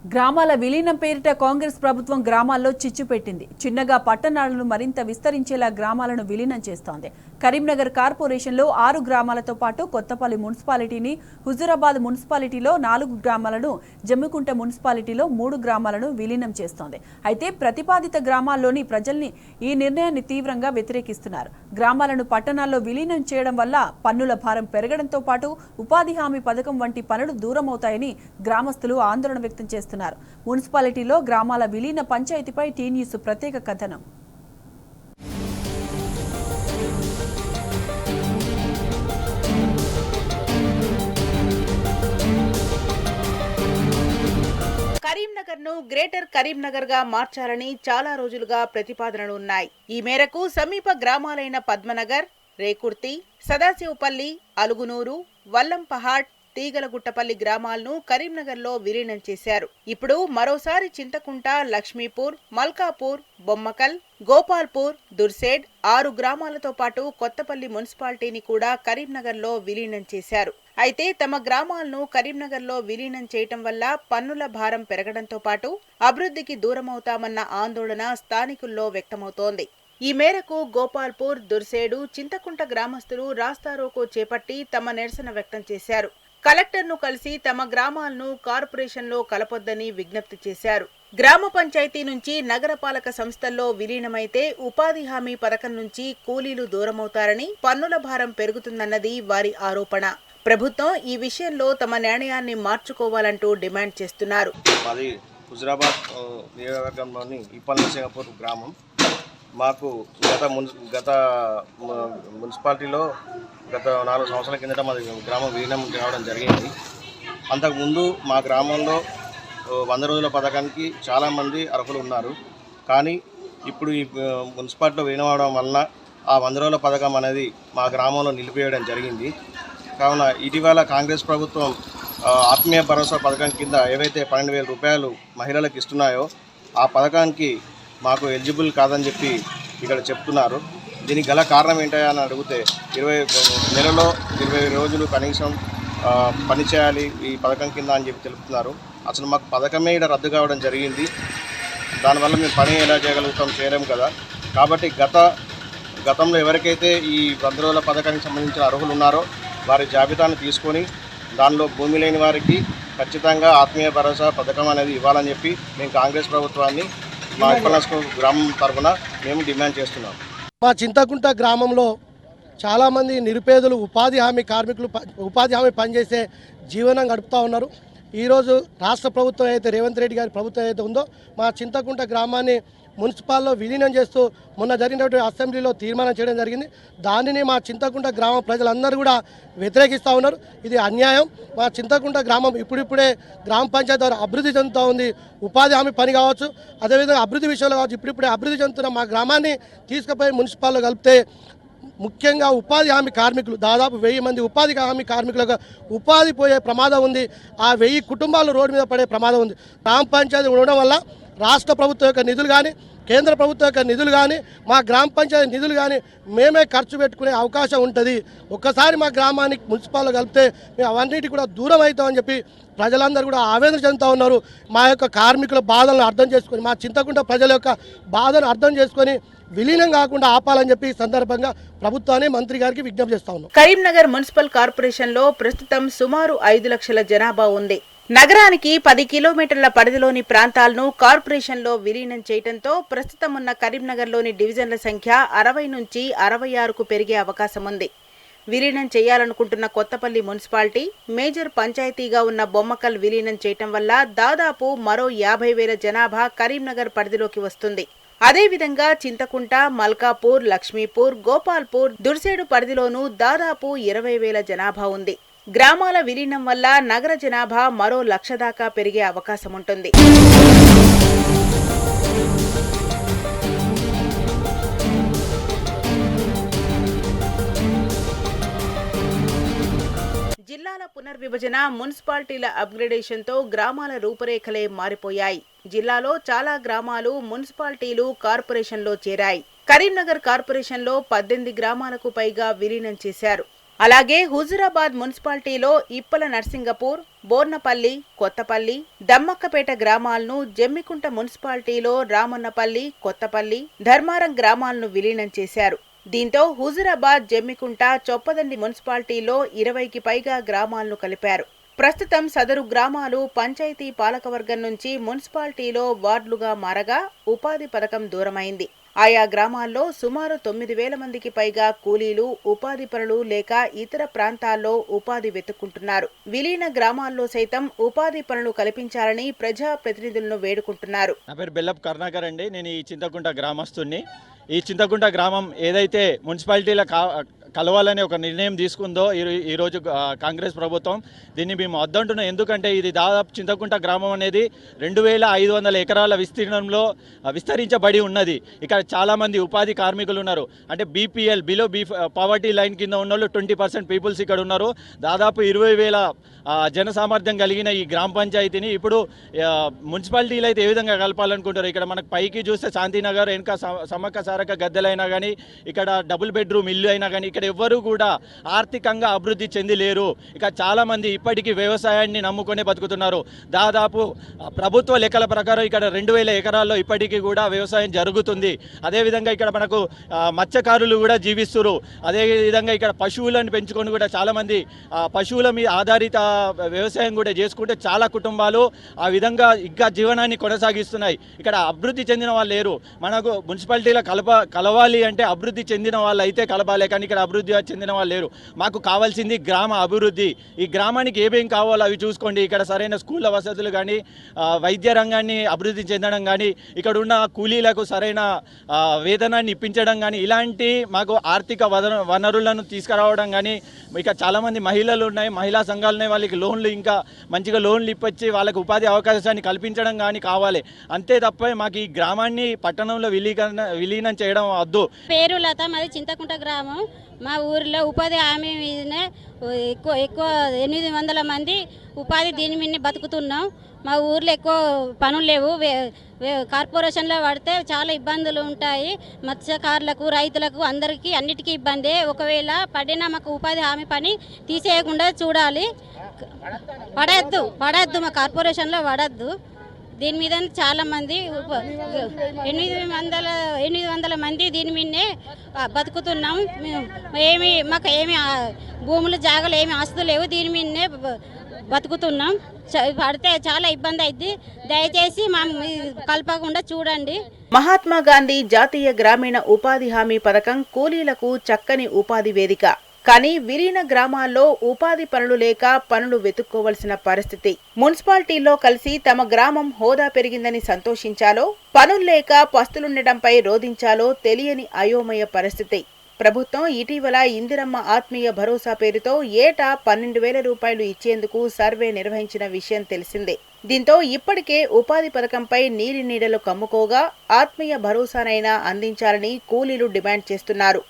గ్రామాల విలీనం పేరిట కాంగ్రెస్ ప్రభుత్వం గ్రామాల్లో చిచ్చు పెట్టింది. చిన్నగా పట్టణాలను మరింత విస్తరించేలా గ్రామాలను విలీనం చేస్తోంది. కరీంనగర్ కార్పొరేషన్లో 6 గ్రామాలతో పాటు కొత్తపల్లి మున్సిపాలిటీని, హుజూరాబాద్ మున్సిపాలిటీలో 4 గ్రామాలను, జమ్మికుంట మున్సిపాలిటీలో 3 గ్రామాలను విలీనం చేస్తోంది. అయితే ప్రతిపాదిత గ్రామాల్లోని ప్రజల్ని ఈ నిర్ణయాన్ని తీవ్రంగా వ్యతిరేకిస్తున్నారు. గ్రామాలను పట్టణాల్లో విలీనం చేయడం వల్ల పన్నుల భారం పెరగడంతో పాటు ఉపాధి హామీ పథకం వంటి పనులు దూరమవుతాయని గ్రామస్తులు ఆందోళన వ్యక్తం చేస్తున్నారు. మున్సిపాలిటీలో గ్రామాల విలీన పంచాయతీపై టీ న్యూస్ ప్రత్యేక కథనం. కరీంనగర్ ను గ్రేటర్ కరీంనగర్ గా మార్చాలని చాలా రోజులుగా ప్రతిపాదనలు ఉన్నాయి. ఈ మేరకు సమీప గ్రామాలైన పద్మనగర్, రేకుర్తి, సదాశివపల్లి, అలుగునూరు, వల్లంపహాడ్, తీగలగుట్టపల్లి గ్రామాలను కరీంనగర్ లో విలీనం చేశారు. ఇప్పుడు మరోసారి చింతకుంట, లక్ష్మీపూర్, మల్కాపూర్, బొమ్మకల్, గోపాల్పూర్, దుర్సేడ్ 6 గ్రామాలతో పాటు కొత్తపల్లి మున్సిపాలిటీని కూడా కరీంనగర్ లో విలీనం చేశారు. అయితే తమ గ్రామాలను కరీంనగర్ లో విలీనం చేయటం వల్ల పన్నుల భారం పెరగడంతో పాటు అభివృద్ధికి దూరమవుతామన్న ఆందోళన స్థానికుల్లో వ్యక్తమవుతోంది. ఈ మేరకు గోపాల్పూర్, దుర్సేడు, చింతకుంట గ్రామస్తులు రాస్తారోకో చేపట్టి తమ నిరసన వ్యక్తం చేశారు. కలెక్టర్ను కలిసి తమ గ్రామాలను కార్పొరేషన్లో కలపొద్దని విజ్ఞప్తి చేశారు. గ్రామ పంచాయతీ నుంచి నగరపాలక సంస్థల్లో విలీనమైతే ఉపాధి హామీ పథకం నుంచి కూలీలు దూరమవుతారని, పన్నుల భారం పెరుగుతుందన్నది వారి ఆరోపణ. ప్రభుత్వం ఈ విషయంలో తమ నిర్ణయాన్ని మార్చుకోవాలంటూ డిమాండ్ చేస్తున్నారు. హుజూరాబాద్ నియోజకవర్గంలోని సింగపూర్ గ్రామం మాకు గత మున్సిపాలిటీలో గత 4 సంవత్సరాల కిందట మాది గ్రామం విలీనం కావడం జరిగింది. అంతకుముందు మా గ్రామంలో 100 రోజుల పథకానికి చాలామంది అర్హులు ఉన్నారు. కానీ ఇప్పుడు ఈ మున్సిపాలిటీలో విలీనం అవడం వలన ఆ 100 రోజుల పథకం అనేది మా గ్రామంలో నిలిపివేయడం జరిగింది. కావున ఇటీవల కాంగ్రెస్ ప్రభుత్వం ఆత్మీయ భరోసా పథకం కింద ఏవైతే 12,000 రూపాయలు మహిళలకు ఇస్తున్నాయో ఆ పథకానికి మాకు ఎలిజిబుల్ కాదని చెప్పి ఇక్కడ చెప్తున్నారు. దీనికి గల కారణం ఏంటని అడిగితే 20 నెలలో 20 రోజులు కనీసం పని చేయాలి ఈ పథకం కింద అని చెప్పి తెలుపుతున్నారు. అసలు మాకు పథకమే ఇక్కడ రద్దు కావడం జరిగింది. దానివల్ల మేము పని ఎలా చేయలేము కదా. కాబట్టి గతంలో ఎవరికైతే ఈ 100 రోజుల పథకానికి సంబంధించిన అర్హులు ఉన్నారో వారి జాబితాను తీసుకొని దానిలో భూమి లేని వారికి ఖచ్చితంగా ఆత్మీయ భరోసా పథకం అనేది ఇవ్వాలని చెప్పి మేము కాంగ్రెస్ ప్రభుత్వాన్ని మా గ్రామం తరఫున మేము డిమాండ్ చేస్తున్నాం. మా చింతకుంట గ్రామంలో చాలామంది నిరుపేదలు ఉపాధి హామీ పనిచేసే జీవనం గడుపుతూ ఉన్నారు. ఈరోజు రాష్ట్ర ప్రభుత్వం అయితే రేవంత్ రెడ్డి గారి ప్రభుత్వం అయితే ఉందో మా చింతకుంట గ్రామాన్ని మున్సిపాల్లో విలీనం చేస్తూ మొన్న జరిగినటువంటి అసెంబ్లీలో తీర్మానం చేయడం జరిగింది. దానిని మా చింతకుంట గ్రామ ప్రజలందరూ కూడా వ్యతిరేకిస్తూ ఉన్నారు. ఇది అన్యాయం. మా చింతకుంట గ్రామం ఇప్పుడిప్పుడే గ్రామ పంచాయతీ ద్వారా అభివృద్ధి చెందుతూ ఉంది. ఉపాధి హామీ పని కావచ్చు, అదేవిధంగా అభివృద్ధి విషయంలో కావచ్చు, ఇప్పుడిప్పుడే అభివృద్ధి చెందుతున్న మా గ్రామాన్ని తీసుకుపోయి మున్సిపాల్లో కలిపితే ముఖ్యంగా ఉపాధి హామీ కార్మికులు దాదాపు 1000 మంది ఉపాధి హామీ కార్మికులకు ఉపాధి పోయే ప్రమాదం ఉంది. ఆ 1000 కుటుంబాలు రోడ్డు మీద పడే ప్రమాదం ఉంది. గ్రామ పంచాయతీ ఉండడం వల్ల రాష్ట్ర ప్రభుత్వం యొక్క నిధులు కానీ, కేంద్ర ప్రభుత్వం యొక్క నిధులు కానీ, మా గ్రామ పంచాయతీ నిధులు కానీ మేమే ఖర్చు పెట్టుకునే అవకాశం ఉంటుంది. ఒక్కసారి మా గ్రామానికి మున్సిపాల్లో కలిపితే మేము అవన్నిటి కూడా దూరం అవుతామని చెప్పి ప్రజలందరూ కూడా ఆవేదన చెందుతూ ఉన్నారు. మా యొక్క కార్మికుల బాధలను అర్థం చేసుకొని, మా చింతకుంట ప్రజల యొక్క బాధను అర్థం చేసుకొని విలీనం కాకుండా ఆపాలని చెప్పి ఈ సందర్భంగా ప్రభుత్వాన్ని, మంత్రి గారికి విజ్ఞప్తి చేస్తా ఉన్నాం. కరీంనగర్ మున్సిపల్ కార్పొరేషన్ లో ప్రస్తుతం సుమారు 5 లక్షల జనాభా ఉంది. నగరానికి 10 కిలోమీటర్ల పరిధిలోని ప్రాంతాలను కార్పొరేషన్ లో విలీనం చేయడంతో ప్రస్తుతం ఉన్న కరీంనగర్ లోని డివిజన్ల సంఖ్య 60 నుంచి 66కు పెరిగే అవకాశం ఉంది. విలీనం చేయాలనుకుంటున్న కొత్తపల్లి మున్సిపాలిటీ మేజర్ పంచాయతీగా ఉన్న బొమ్మకల్ విలీనం చేయటం వల్ల దాదాపు మరో 50,000 జనాభా కరీంనగర్ పరిధిలోకి వస్తుంది. అదేవిధంగా చింతకుంట, మల్కాపూర్, లక్ష్మీపూర్, గోపాల్పూర్, దుర్సేడు పరిధిలోనూ దాదాపు 20,000 జనాభా ఉంది. గ్రామాల విలీనం వల్ల నగర జనాభా మరో 1,00,000 దాకా పెరిగే అవకాశం ఉంటుంది. జిల్లాల పునర్విభజన, మున్సిపాలిటీల అప్గ్రేడేషన్తో గ్రామాల రూపురేఖలే మారిపోయాయి. జిల్లాలో చాలా గ్రామాలు, మున్సిపాలిటీలు కార్పొరేషన్లో చేరాయి. కరీంనగర్ కార్పొరేషన్లో 18 గ్రామాలకు పైగా విలీనం చేశారు. అలాగే హుజురాబాద్ మున్సిపాలిటీలో ఇప్పల నర్సింగపూర్, బోర్నపల్లి, కొత్తపల్లి, దమ్మక్కపేట గ్రామాలను, జమ్మికుంట మున్సిపాలిటీలో రామన్నపల్లి, కొత్తపల్లి, ధర్మారం గ్రామాలను విలీనం చేశారు. దీంతో హుజురాబాద్, జమ్మికుంట, చొప్పదండి మున్సిపాలిటీలో 20కి పైగా గ్రామాలను కలిపారు. ప్రస్తుతం సదరు గ్రామాలు పంచాయతీ పాలకవర్గం నుంచి మున్సిపాలిటీలో వార్డులుగా మారగా ఉపాధి పథకం దూరమైంది. ఆయా గ్రామాల్లో సుమారు 9,000 మందికి పైగా కూలీలు, ఉపాధి పనులు లేక ఇతర ప్రాంతాల్లో ఉపాధి వెతుక్కుంటున్నారు. విలీన గ్రామాల్లో సైతం ఉపాధి పనులు కల్పించాలని ప్రజా ప్రతినిధులను వేడుకుంటున్నారు. నా పేరు బెల్లపు కరుణాకర్ అండి. నేను ఈ చింతకుంట గ్రామస్తుని. ఈ చింతకుంట గ్రామం ఏదైతే మున్సిపాలిటీలో కలవాలని ఒక నిర్ణయం తీసుకుందో ఈరోజు కాంగ్రెస్ ప్రభుత్వం, దీన్ని మేము వద్దంటున్నాం. ఎందుకంటే ఇది దాదాపు చింతకుంట గ్రామం అనేది 2,500 ఎకరాల విస్తీర్ణంలో విస్తరించబడి ఉన్నది. ఇక్కడ చాలామంది ఉపాధి కార్మికులు ఉన్నారు. అంటే బీపీఎల్, బిలో పావర్టీ లైన్ కింద ఉన్న వాళ్ళు 20% పీపుల్స్ ఇక్కడ ఉన్నారు. దాదాపు 20,000 జన సామర్థ్యం కలిగిన ఈ గ్రామ పంచాయతీని ఇప్పుడు మున్సిపాలిటీలు అయితే ఏ విధంగా కలపాలనుకుంటారు. ఇక్కడ మనకు పైకి చూస్తే శాంతినగర్, వెనుక సమ్మక్క సారక్క గద్దెలైనా కానీ, ఇక్కడ డబుల్ బెడ్రూమ్ ఇల్లు అయినా కానీ, ఇక్కడ ఎవ్వరూ కూడా ఆర్థికంగా అభివృద్ధి చెంది లేరు. ఇక చాలామంది ఇప్పటికీ వ్యవసాయాన్ని నమ్ముకొని బతుకుతున్నారు. దాదాపు ప్రభుత్వ లెక్కల ప్రకారం ఇక్కడ 2,000 ఎకరాల్లో ఇప్పటికీ కూడా వ్యవసాయం జరుగుతుంది. అదేవిధంగా ఇక్కడ మనకు మత్స్యకారులు కూడా జీవిస్తున్నారు. అదేవిధంగా ఇక్కడ పశువులను పెంచుకొని కూడా చాలామంది పశువుల మీద ఆధారిత వ్యవసాయం కూడా చేసుకుంటే చాలా కుటుంబాలు ఆ విధంగా ఇంకా జీవనాన్ని కొనసాగిస్తున్నాయి. ఇక్కడ అభివృద్ధి చెందిన వాళ్ళు లేరు. మనకు మున్సిపాలిటీలో కలవాలి అంటే అభివృద్ధి చెందిన వాళ్ళు అయితే కలపాలి, కానీ ఇక్కడ అభివృద్ధి చెందిన వాళ్ళు లేరు. మాకు కావాల్సింది గ్రామ అభివృద్ధి. ఈ గ్రామానికి ఏమేం కావాలో అవి చూసుకోండి. ఇక్కడ సరైన స్కూళ్ళ వసతులు కానీ, వైద్య రంగాన్ని అభివృద్ధి చెందడం కానీ, ఇక్కడ ఉన్న కూలీలకు సరైన వేతనాన్ని ఇప్పించడం కానీ, ఇలాంటి మాకు ఆర్థిక వనరులను తీసుకురావడం కానీ, ఇక చాలామంది మహిళలు ఉన్నాయి, మహిళా సంఘాలు ఉన్నాయి, వాళ్ళకి లోన్లు ఇంకా మంచిగా లోన్లు ఇప్పించి వాళ్ళకి ఉపాధి అవకాశాన్ని కల్పించడం కానీ కావాలి. అంతే తప్ప మాకు ఈ గ్రామాన్ని పట్టణంలో విలీనం చేయడం వద్దు. పేరు లత, మాది చింతకుంట గ్రామం. మా ఊరిలో ఉపాధి హామీ మీదనే ఎక్కువ 800 మంది ఉపాధి దీని మీద బతుకుతున్నాం. మా ఊర్లో ఎక్కువ పనులు లేవు. కార్పొరేషన్లో పడితే చాలా ఇబ్బందులు ఉంటాయి. మత్స్యకారులకు, రైతులకు, అందరికీ అన్నిటికీ ఇబ్బందే. ఒకవేళ పడినా మాకు ఉపాధి హామీ పని తీసేయకుండా చూడాలి. పడద్దు మా కార్పొరేషన్లో పడద్దు. దీని మీద చాలా మంది 800 మంది దీని మీదనే బతుకుతున్నాం. మాకు ఏమి భూములు, జాగాలు, ఏమి ఆస్తులు లేవు. దీని మీదనే బతుకుతున్నాం. పడితే చాలా ఇబ్బంది అయింది. దయచేసి మా కలపకుండా చూడండి. మహాత్మా గాంధీ జాతీయ గ్రామీణ ఉపాధి హామీ పథకం కూలీలకు చక్కని ఉపాధి వేదిక. కానీ విలీన గ్రామాల్లో ఉపాధి పనులు లేక పనులు వెతుక్కోవలసిన పరిస్థితి. మున్సిపాలిటీల్లో కలిసి తమ గ్రామం హోదా పెరిగిందని సంతోషించాలో, పనుల్లేక పస్తులుండటంపై రోధించాలో తెలియని అయోమయ పరిస్థితి. ప్రభుత్వం ఇటీవల ఇందిరమ్మ ఆత్మీయ భరోసా పేరుతో ఏటా 12,000 రూపాయలు ఇచ్చేందుకు సర్వే నిర్వహించిన విషయం తెలిసిందే. దీంతో ఇప్పటికే ఉపాధి పథకంపై నీలినీడలు కమ్ముకోగా ఆత్మీయ భరోసానైనా అందించాలని కూలీలు డిమాండ్ చేస్తున్నారు.